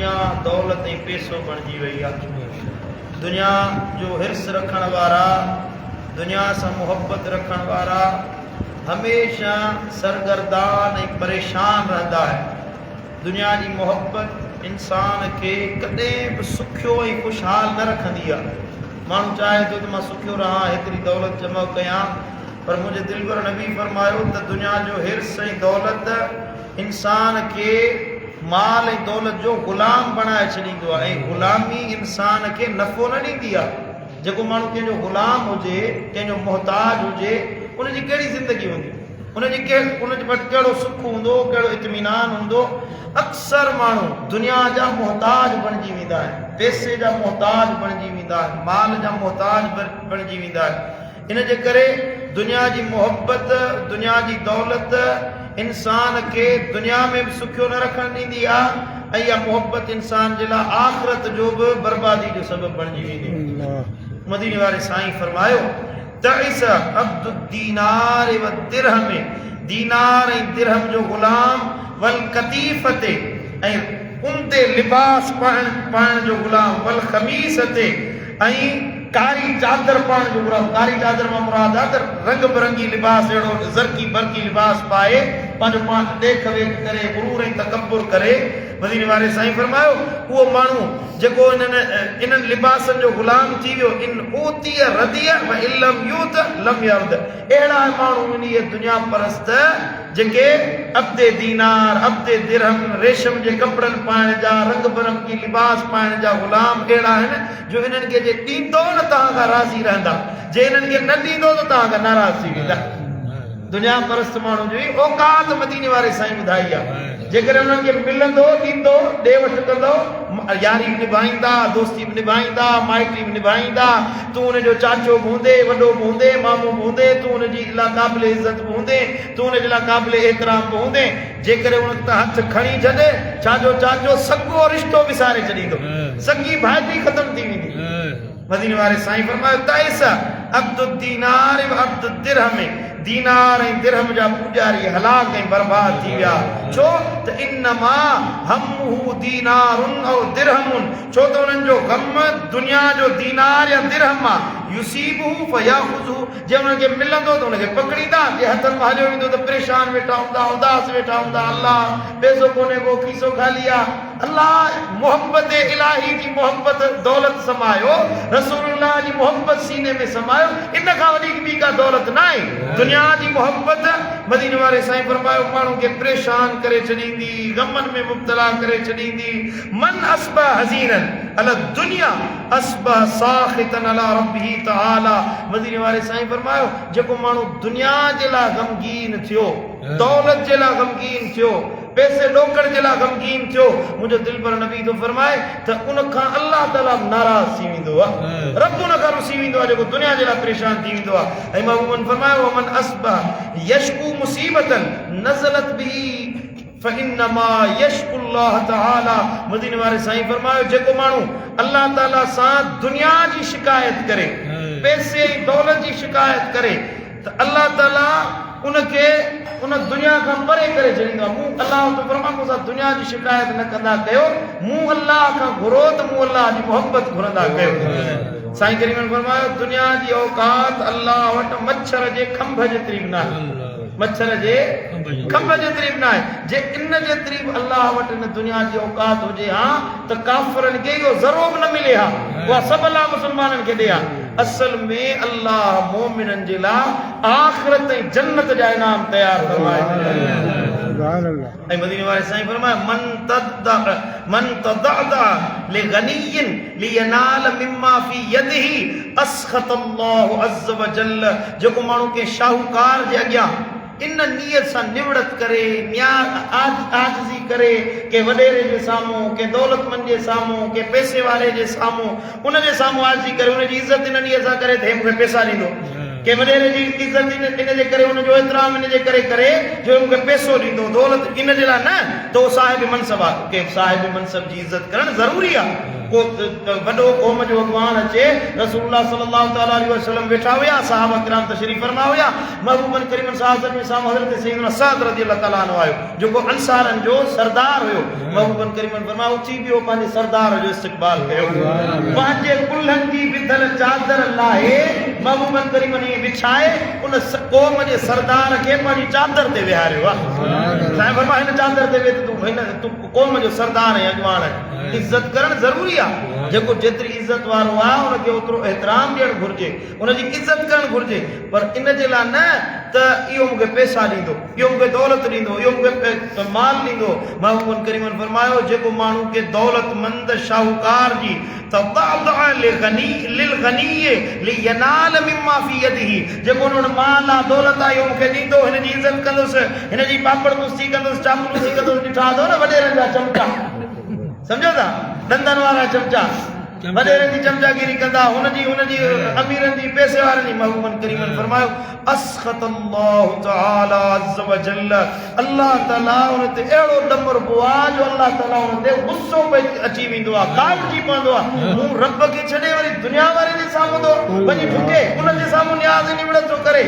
दुनिया दौलत ऐं पैसो बणिजी वई आहे। दुनिया जो हिर्स रखण वारा, दुनिया सां मुहबत रखण वारा हमेशा सरगर्दान ऐं परेशान रहंदा आहिनि। दुनिया जी मुहबत इंसान खे कॾहिं बि सुखियो ऐं ख़ुशहाल न रखंदी आहे। माण्हू चाहे थो त मां सुखियो रहां, हेतिरी दौलत जमा कयां, पर मुंहिंजे दिलबर नबी फरमायो त दुनिया जो हिर्स ऐं दौलत इंसान खे माल ऐं दौलत जो ग़ुलाम बणाए छॾींदो आहे ऐं ग़ुलामी इंसान खे नफ़ो न ॾींदी आहे। जेको माण्हू कंहिंजो ग़ुलाम हुजे, कंहिंजो मुहताज हुजे, उनजी कहिड़ी ज़िंदगी हूंदी, उनजे वटि कहिड़ो सुख हूंदो, कहिड़ो इत्मीनान हूंदो। अक्सर माण्हू दुनिया जा मुहताज बणिजी वेंदा आहिनि, पैसे जा मुहताज बणिजी वेंदा आहिनि, माल जा मुहताज बणिजी वेंदा आहिनि। इन जे करे दुनिया जी मुहबत, दुनिया जी दौलत इंसान खे दुनिया में बि सुखियो न रखणु ॾींदी आहे ऐं इहा मुहबत इंसान जे लाइ आख़िरत जो बि बर्बादी जो सबबु बणिजी वेंदी। मदीने वारे साईं फरमायो तइस अब्दु दीनार व दिरहम, दीनार ऐं दिरहम जो ग़ुलाम, वल कतीफ़ते ऐं उम्दे लिबास पाइण जो ग़ुलाम, वल ख़मीसते ऐं कारी चादर पाइण जो ग़ुलाम। कारी चादर मां मुराद आहे त रंग बिरंगी लिबास, अहिड़ो ज़रकी बरकी लिबास पाए पंहिंजो पाण ॾेख वेख करे गुरूर ऐं तकब्बुर करे। मदीने वारे साईं फरमायो उहो माण्हू जेको इन्हनि लिबासनि जो ग़ुलाम थी वियो, इन ऊतिय रदिय व इल्लम यूत लम यर्द, अहिड़ा माण्हू इन दुनिया परस्त जेके अब्दे दीनार, अब्दे दिरहम, रेशम जे कपिड़नि पाइण जा, रंग बिरंगी लिबास पाइण जा ग़ुलाम अहिड़ा आहिनि जो इन्हनि खे जे ॾींदो न तव्हां खां राज़ी रहंदा, जे इन्हनि खे न ॾींदो त तव्हां खां नाराज़ थी वेंदा। दुनिया परस्त माण्हू जी औकात मदीने वारे साईं ॿुधाई आहे। जेकर उन्हनि खे मिलंदो, ॾींदो, ॾे वठि कंदो, यारी बि निभाईंदा, दोस्ती बि निभाईंदा, माइटी बि निभाईंदा, तूं हुनजो चाचो बि हूंदे, वॾो बि हूंदे, मामो बि हूंदे, तूं हुनजी लाइ क़ाबिल इज़त बि हूंदे, तूं हुनजे लाइ क़ाबिल एतिराम बि हूंदे। जेकर उन तां हथ खणी छॾे, छाजो चाचो सॻो रिश्तो विसारे छॾींदो, सॻी भाइटी ख़तम थी वेंदी। मदीने वारे साईं फरमायो तइस अब्दु दीनार व अब्दु दिरहम, दीनार ऐं दिरहम जा पूॼारी हलाक ऐं बर्बाद थी विया। छो त इन्नमा हमहु दीनारुन औ दिरहमुन, छो त उन्हनि जो ग़म दुनिया जो दीनार या दिरहम आहे। युसीबहु फयाखुज़ु, जे उन्हनि खे मिलंदो त उनखे पकड़ींदा, जे हथनि में हलियो वेंदो त परेशान वेठा हूंदा, उदास वेठा हूंदा। अल्लाह पैसो कोन्हे को, खीसो ख़ाली आहे। अल्लाह मोहब्बत इलाही जी मोहब्बत दौलत समायो, रसूलुल्लाह जी मोहब्बत सीने में समायो, इन खां वॾी ॿी का दौलत न आहे। दुनिया जी मोहब्बत मदीने वारे साईं फरमायो माण्हू खे परेशान करे छॾींदी, ग़मनि में मुब्तला करे छॾींदी। मन अस्बह हज़ीनन अला दुनिया अस्बह साख़ितन अला रब्बिही तआला। मदीने वारे साईं फरमायो जेको माण्हू दुनिया जे लाइ ग़मगीन थियो, दौलत जे लाइ ग़मगीन थियो, पैसे ॾोकड़ जे लाइ ग़मगीन थियो, मुंहिंजो दिलबर नबी थो फरमाए त उन खां अल्लाह ताला नाराज़ थी वेंदो आहे, रब उन खां रुसी वेंदो आहे जेको दुनिया जे लाइ परेशान थी वेंदो आहे। ऐं महबूबन फरमायो वमन अस्बह यशकू मुसीबतन नज़लत बिही फइन्नमा यशकुल्लाह तआला। मदीने वारे साईं फरमायो जेको माण्हू अल्लाह ताला सां दुनिया जी शिकायत करे, पैसे ऐं दौलत जी शिकायत करे, त अल्लाह ताला उनखे उन दुनिया खां परे करे छॾींदो आहे। मूं अल्लाह तो फरमाए मूंसां दुनिया जी शिकायत न कंदा कयो, मूं अल्लाह खां घुरो त मूं अल्लाह जी मोहब्बत घुरंदा कयो। साईं करीम फरमायो दुनिया जी औकात अल्लाह वटि मच्छर जे खंभ जेतिरी बि न आहे, मच्छर जे खंभ जेतिरी बि न आहे। जे इन जेतिरी बि अल्लाह वटि न दुनिया जी औकात हुजे हा त काफ़िरनि खे इहो ज़रो बि न मिले हा, उहा सभु अल्लाह मुस्लमाननि खे ॾे हा। असल में अल्लाह मोमिननि जे लाइ आख़िरत ऐं जन्नत जा इनाम तयारु फरमाए। ऐं मदीने वारे साईं फरमाए मन तदअदा लिगनिय्यिन लियनाल मिम्मा फी यदिही अस्खतल्लाहु अज़्ज़ व जल्ल। जेको माण्हू के शाहूकार जे अॻियां इन नियत सां निवड़त करे, आजिज़ी करे, के वॾेरे जे साम्हूं, के दौलतमंद जे साम्हूं, के पैसे वारे जे साम्हूं, उन जे साम्हूं आजिज़ी करे, उनजी इज़त इन नियत सां करे त हे मूंखे पैसा ॾींदो, के वॾेरे जी इज़त इन जे करे उनजो एतिराम इन जे करे करे जो मूंखे पैसो ॾींदो दौलत इन जे लाइ न त साहिब मनसब आहे के साहिब मनसब जी इज़त करणु ज़रूरी आहे को वॾो क़ौम जो अॻवान अचे रसूलुल्लाह सल्लल्लाहु तआला अलैहि वसल्लम वेठा हुया सहाबा किराम तशरीफ़ फरमा हुया महबूबन करीमन साहब में साम हज़रत सैयदना सअद रज़ियल्लाहु तआला अन्हु आयो जेको अंसारनि जो सरदार हुयो महबूबन करीमन फरमा उथी पियो पंहिंजे सरदार जो इस्तक़बाल कयो पंहिंजे कुल्हनि जी विधल चादर लाहे महबूबन करीमन इएं विछाए उन क़ौम जे सरदार खे पंहिंजी चादर ते विहारियो आहे साईं फरमा हिन चादर ते वेह तूं हिन तूं क़ौम जो सरदार ऐं अॻवान आहे इज़त करणु ज़रूरी आहे जेको जेतिरी इज़त वारो आहे उनखे ओतिरो एतिराम ॾियणु घुरिजे उनजी इज़त करणु घुरिजे पर इन जे लाइ न त इहो मूंखे पैसा ॾींदो इहो मूंखे दौलत ॾींदो इहो मूंखे माल ॾींदो महबूबन करीमन फरमायो जेको माण्हू खे दौलतमंद शाहूकार जी जेको उन वटि माल आहे दौलत आहे इहो मूंखे ॾींदो हिन जी इज़त कंदुसि हिन जी पापड़ नुस्ती कंदुसि चापलूसी कंदुसि ॾिठा अथव न वॾेरनि जा चमचा सम्झो था ॾंदनि वारा चमचा वॾेरनि जी चमचागिरी कंदा हुनजी अमीरनि जी पैसे वारनि जी महबूबन करीमन फरमायो अस्खत अल्लाह तआला अज़्ज़ व जल्ल अल्लाह ताला उन ते अहिड़ो दम रुबो आहे जो अल्लाह ताला उन ते गुस्सो अची वेंदो आहे कावजी पवंदो आहे मूं रब खे छॾे वरी दुनिया वारे जे साम्हूं थो वञी ठुके उन जे साम्हूं न्याज़ निवड़त थो करे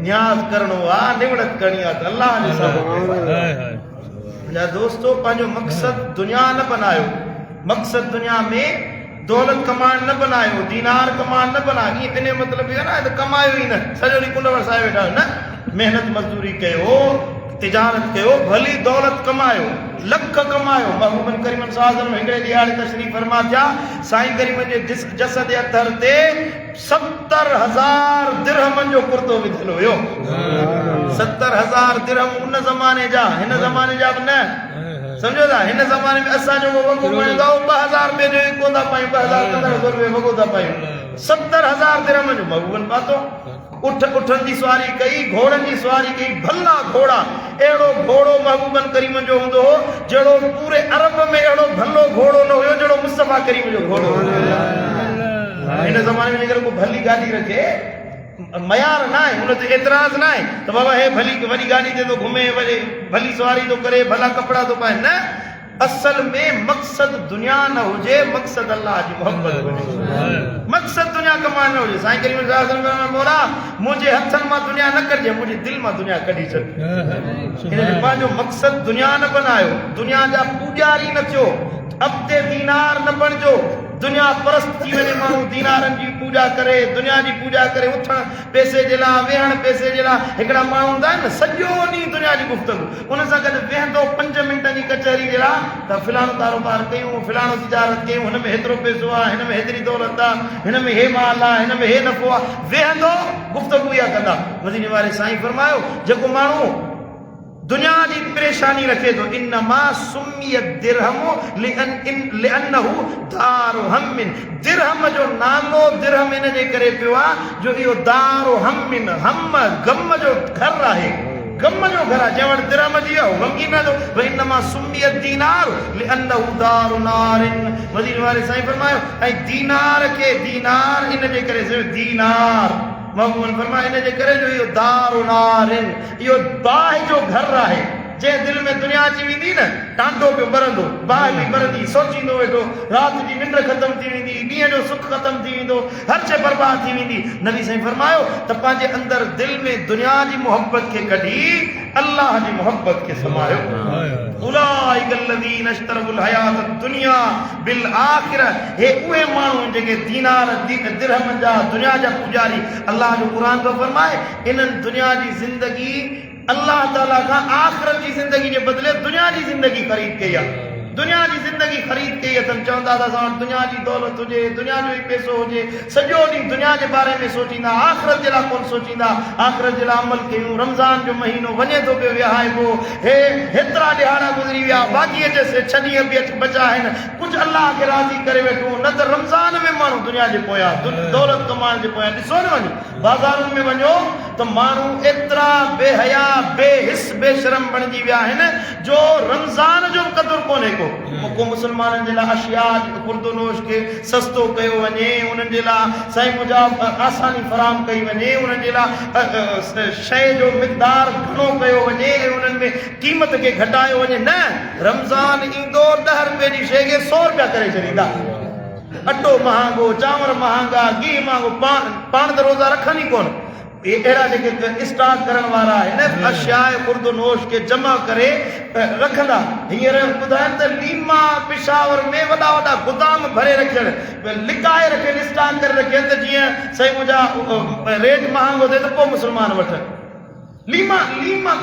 न्याज़ करणो आहे निवड़त करणी आहे त अल्लाह जे साम्हूं जा दोस्तो पंहिंजो मक़सद दुनिया न बनायो मक़सद दुनिया में दौलत कमाइण न बनायो दीनार कमाइण न बनायो ईअं इन जो मतिलबु इहो न कमायो ई न सॼो ॾींहुं कुंड वरसाए वेठा आहियो न महिनत मज़दूरी कयो तिजारत कयो भली दौलत कमायो लख कमायो महबूबन करीमन साहब हिकिड़े ॾियारे तशरीफ़ फरमा थिया साईं करीमन जे जसद अथर ते 70,000 दिरहमनि जो कुर्तो विधल हुयो 70,000 दिरहम उन ज़माने जा हिन ज़माने जा बि न समझो था हिन ज़माने में असांजो वॻो पायूं था 2000 रुपए जो कोन था पायूं 2000 रुपए वॻो था पायूं 70,000 दिरहम जो महबूबन पातो उठनि जी सवारी कई घोड़नि जी सवारी कई भला घोड़ा अहिड़ो घोड़ो महबूबन करीमन जो हूंदो हो जहिड़ो पूरे अरब में अहिड़ो भलो घोड़ो न हुयो जहिड़ो मुस्तफ़ा करीम जो घोड़ो हिन ज़माने में अगरि को भली गाॾी रखे मयार न आहे हुन ते एतिराज़ न आहे त बाबा हे भली वॾी गाॾी ते थो घुमे वरी भली सवारी थो करे भला कपिड़ा थो पाए न असल में मक़सद दुनिया न हुजे मक़सद अल्लाह जी मोहब्बत हुजे मक़सद दुनिया कमाइण न हुजे साईं करीम साहब मोला मुंहिंजे हथनि मां दुनिया न कढिजे मुंहिंजी दिलि मां दुनिया कढी छॾ हिन पंहिंजो मक़सद दुनिया न बनायो दुनिया जा पूॼारी न थियो अॻिते दीनार न बणिजो दुनिया परस्त थी वञे माण्हू दीनारनि जी पूॼा करे दुनिया जी पूॼा करे उथण पैसे जे लाइ वेहण पैसे जे लाइ हिकिड़ा माण्हू हूंदा आहिनि न सॼो ॾींहुं दुनिया जी गुफ़्तगू उन सां गॾु वेहंदो 5 मिंटनि जी कचहरी जे लाइ त फलाणो कारोबार कयूं फलाणो तिजारत कयूं हिन में हेतिरो पैसो आहे हिन में हेतिरी दौलत आहे हिन में हे माल आहे हिन में हे नफ़ो आहे वेहंदो गुफ़्तगू इहा कंदा मदीने वारे साईं फरमायो जेको माण्हू दुनिया की परेशानी रखे तो इन्नमा सुम्मियत दिरहमु लिअन्नहु दारु हम्मिन दिरहम जो नालो दिरहम इन जे करे पियो आहे जो इहो दारु हम्मिन हम गम जो घर आहे गम जो घर आहे जंहिं वटि दिरहम जी आहे गमगीन जो भई इन्नमा सुम्मियत दीनार लिअन्नहु दारु नारिन मदीने वारे साईं फरमायो ऐं दीनार खे दीनार इन जे करे दीनार महबूबन फरमा इन जे करे जो इहो दारु नारिन इहो बाहि जो घर आहे जंहिं दिलि में दुनिया अची वेंदी न टांडो पियो ॿरंदो बाहि बि ॿरंदी सोचींदो वेठो राति जी निंड ख़तमु थी वेंदी ॾींहं जो सुख ख़तमु थी वेंदो हर शइ बर्बाद थी वेंदी नबी साईं फरमायो त पंहिंजे अंदरि दिलि में दुनिया जी मोहबत खे कढी अल्लाह जी मोहबत खे समायो उलाइक الذين اشتروا الحياة الدنيا بالآخرة हे उहे माण्हू जेके दीनार दिरहम जा दुनिया जा पुजारी अल्लाह जो क़ुर थो फरमाए इन्हनि दुनिया जी ज़िंदगी अल्लाह ताला का आखिरत की जिंदगी के बदले दुनिया की जिंदगी खरीद कई आहे दुनिया की जिंदगी खरीद कई अथनि चवंदा त असां वटि दुनिया जी दौलत हुजे दुनिया जो ई पैसो हुजे सॼो ॾींहुं दुनिया जे बारे में सोचींदा आखिरत जे लाइ कोन सोचींदा आखिरत जे लाइ अमल कयूं रमज़ान जो महीनो वञे थो पियो विहाइबो हे हेतिरा ॾिहाड़ा गुज़री विया बाक़ीअ जे 6 ॾींहं बि बचा आहिनि कुझु अल्लाह खे राज़ी करे वेठो न त रमज़ान में माण्हू दुनिया जे पोयां दौलत कमाइण जे पोयां ॾिसो न वञे बाज़ारुनि में वञो त माण्हू एतिरा बेहया बेहिस बेशरम बणिजी विया आहिनि जो रमज़ान जो क़दुरु कोन्हे को मुस्लमाननि जे लाइ अशिया खुर्दोनोश खे सस्तो कयो वञे, उन्हनि जे लाइ साईं मुंहिंजा आसानी फराहम कई वञे, उन्हनि जे लाइ शइ जो मिक़दार घणो कयो वञे ऐं उन्हनि में क़ीमत खे घटायो वञे। न, रमज़ान ईंदो 10 रुपए जी शइ खे 100 रुपया करे छॾींदा। अटो महांगो, चांवर महांगा, घी महांगो, पाण त रोज़ा रखनि ई कोन। अहिड़ा जेके स्टॉक करण वारा आहिनि अशियाए खुर्दोनोश खे जमा करे रखंदा। हींअर ॿुधाइनि त लीमा पिशावर में वॾा वॾा गोदाम भरे रखियनि, लिकाए रखियनि, स्टॉक करे रखियनि त जीअं साईं मुंहिंजा रेट महांगो थिए त पोइ मुस्लमान वठनि। लीमा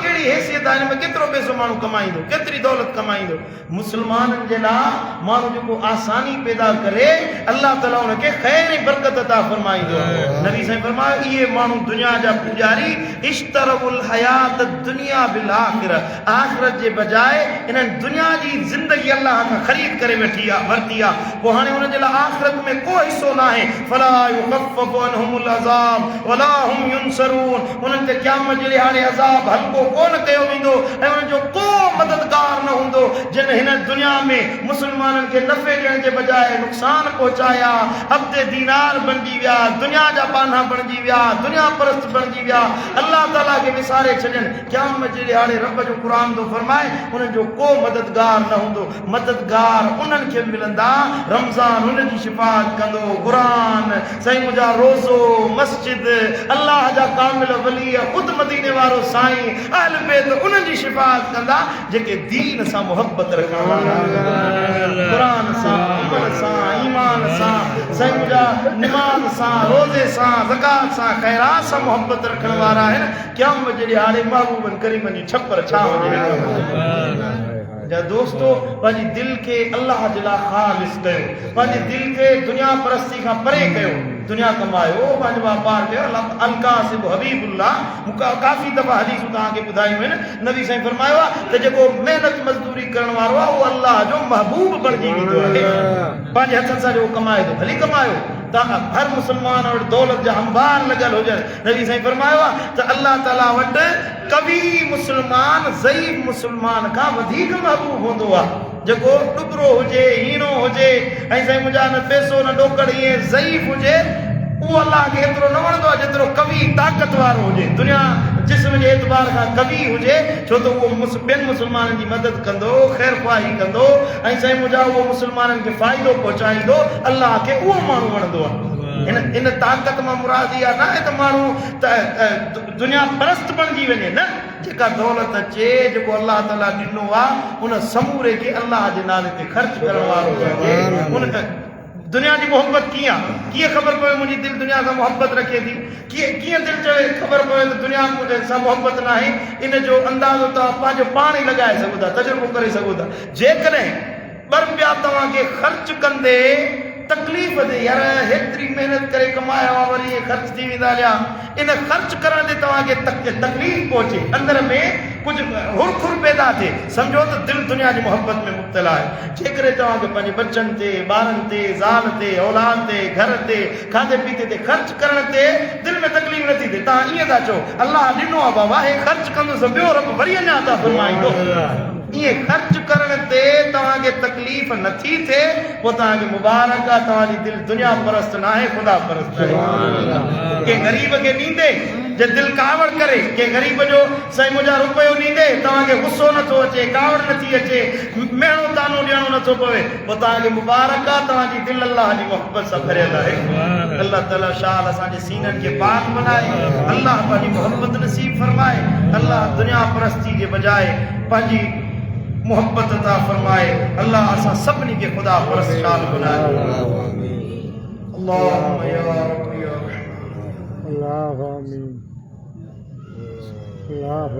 कहिड़ी हैसियत आहे, हिन में केतिरो पैसो माण्हू कमाईंदो, केतिरी दौलत कमाईंदो। मुस्लमाननि जे लाइ माण्हू जेको आसानी पैदा करे अल्लाह ताला उनखे ख़ैर ऐं बरकत अता फरमाईंदो। नबी साईं फरमायो इहे माण्हू दुनिया जा पुजारी इश्तरउल हयात दुनिया बिल आखिरह, आखिरत जे बजाए इन्हनि दुनिया जी ज़िंदगी अल्लाह खां ख़रीद करे वरिती आहे। पोइ हाणे हुननि जे लाइ आखिरत में को हिसो न आहे। फला युख़फ़फ़ु अन्हुमुल अज़ाब वला हुम युनसरून, उन्हनि ते क़यामत जे ॾींहुं अज़ाब हल्को कोन कयो वेंदो ऐं उन जो को मददगार न हूंदो जिन हिन दुनिया में मुस्लमाननि खे नफ़े ॾियण जे बजाए नुक़सान पहुचाया, अब्दे दीनार बणिजी विया, दुनिया जा बाना बणिजी विया, दुनिया परस्त बणिजी विया, अल्लाह ताला खे विसारे छॾनि। क़यामत जे ॾींहुं रब जो क़ुरान थो फरमाए उन्हनि जो को मददगार न हूंदो। मददगार उन्हनि खे मिलंदा रमज़ान उन जी शिफ़ात कंदो, क़ुरान, साईं मुंहिंजा रोज़ो, मस्जिद, अल्लाह जा कामिल वली, ख़ुदि मदीने वारो साईं, अहल बैत उन्हनि जी शिफ़ात कंदा जेके दीन सां मुहबत रखण वारा, क़ुरान सां, अमल सां, ईमान सां, साईं मुंहिंजा निमाज़ सां, रोज़े सां, ज़कात सां, ख़ैरात सां मुहबत रखण वारा आहिनि। क़यामत जे ॾींहुं महबूबनि करीमनि जी छपर छा हुजे। जा दोस्तो, पंहिंजी दिलि खे अल्लाह जे लाइ ख़ालिस कयो, पंहिंजे दिलि खे दुनिया परस्ती खां परे कयो। दुनिया कमायो, पंहिंजो वापार कयो। अलकासिब हबीबुल्लाह, मूंखां काफ़ी दफ़ा हदीसूं तव्हांखे ॿुधायूं आहिनि। नबी साईं फरमायो आहे त जेको महिनत मज़दूरी करण वारो आहे उहो अल्लाह जो महबूब बणिजी वेंदो आहे। पंहिंजे हथनि सां जेको कमाए थो भली कमायो, तव्हां हर मुस्लमान वटि दौलत जा अंबार लॻल हुजनि। नबी साईं फरमायो आहे त अल्लाह ताला वटि कवी मुस्लमान ज़ईफ़ मुस्लमान खां वधीक महबूब हूंदो आहे। जेको टुकड़ो हुजे, हीणो हुजे ऐं साईं मुंहिंजा न पैसो न ॾोकड़ ईअं ज़ईफ़ हुजे, उहो अल्लाह खे एतिरो न वणंदो आहे जेतिरो कवी ताक़त वारो हुजे, दुनिया जिस्म जे एतबार खां कवी हुजे, छो त उहो ॿियनि मुस्लमाननि जी मदद कंदो, ख़ैर ख़्वाही कंदो ऐं साईं मुंहिंजा उहो मुस्लमाननि खे फ़ाइदो पहुचाईंदो। अल्लाह खे उहो माण्हू वणंदो आहे। इन ताक़त मां मुराद इहा न आहे त माण्हू त दुनिया परस्त बणिजी वञे। न, जेका दौलत अचे, जेको अल्लाह ताला ॾिनो आहे उन समूरे खे अल्लाह जे नाले ते ख़र्च करण वारो हुजे। उन दुनिया जी मोहब्बत कीअं ख़बर पवे मुंहिंजी दिलि दुनिया सां मोहब्बत रखे थी, कीअं दिलि चवे ख़बर पवे त दुनिया सां मोहब्बत न आहे। इन जो अंदाज़ो तव्हां पंहिंजो पाण ई लॻाए सघो था, तजुर्बो करे सघो था। जेकॾहिं ॿ रुपया तव्हांखे ख़र्च कंदे तकलीफ़ थिए, यार हेतिरी महिनत करे कमाया हुआ वरी इहे ख़र्च थी वेंदा हलिया, इन ख़र्च करण ते तव्हांखे तकलीफ़ पहुचे, अंदर में कुझु हुरखुर पैदा थिए, सम्झो त दिलि दुनिया जी मोहब्बत में मुब्तला आहे। जेकॾहिं तव्हांखे पंहिंजे बचनि ते, ॿारनि ते, ज़ाल ते, औलाद ते, घर ते, खाधे पीते ते ख़र्च करण ते दिलि में तकलीफ़ नथी थिए, तव्हां ईअं था चओ अल्लाह ॾिनो आहे बाबा, हे ख़र्च कंदुसि, ॿियो रब वरी अञा था फरमाईंदो। ईअं ख़र्च करण ते तव्हांखे तकलीफ़ नथी थिए, पोइ तव्हांखे मुबारक आहे, तव्हांजी दिलि दुनिया परस्त न आहे, ख़ुदा परस्त आहे। कंहिं ग़रीब खे ॾींदे जे दिलि कावड़ करे, कंहिं ग़रीब जो साईं मुंहिंजा रुपयो ॾींदे तव्हांखे गुस्सो नथो अचे, कावड़ नथी अचे, मेणो तानो ॾियणो नथो पवे, पोइ तव्हांखे मुबारक आहे, तव्हांजी दिलि अल्लाह जी मोहब्बत सां भरियल आहे। अल्लाह ताला शाल असांजे सीननि खे पाक बनाए, अल्लाह पंहिंजी मोहब्बत नसीब फरमाए, अल्लाह दुनिया परस्ती जे बजाए पंहिंजी मोहब्बत अता फरमाए, अल्लाह असां सभिनी खे ख़ुदा परस्त शाल बनाए। अल्लाहुम्मा या रब या रहमान, अल्लाह आमीन, अल्लाह